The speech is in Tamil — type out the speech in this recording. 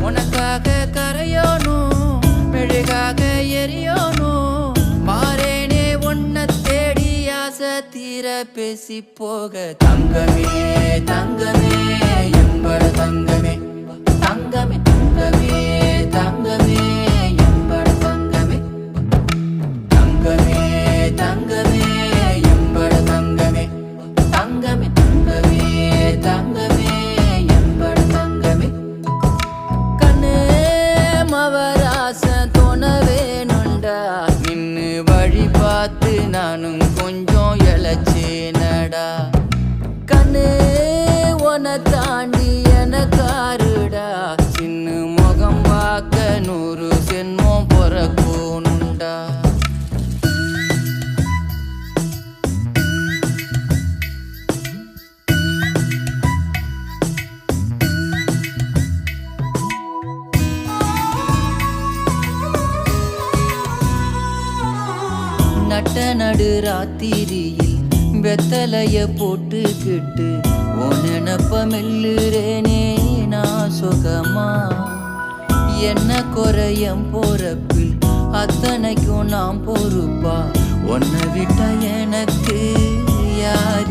உனக்காக கரையோனும் மெழுகாக எரியோனும் மாறேனே உன்னை தேடி ஆசை தீர பேசி போக தங்கமே தங்கமே எம்பட தங்கமே தங்கமே தங்கமே தங்கமே எம்பட தங்கமே தங்கமே தங்கமே எம்பட தங்கமே தங்கமே தங்கமே தங்கமே எம்பட தங்கமே கண்ணே மவராச தோணவேனுண்டா நின்னு வழி பார்த்து நானும் கொஞ்சம் இழைச்சேனடா கண்ணே உன தாண்டி எனக்காருடா சின்ன முகம் பார்க்க 100 சென்மம் பொறக்கோனுண்டா நட்ட நடு ராத்திரியில் வெத்தலைய போட்டுக்கிட்டு உனப்ப மெல்லுறேனே நான் சுகமா என்ன குறையம் போறப்பில் அத்தனைக்கும் நான் பொறுப்பா உன்னை விட்ட எனக்கு யாரு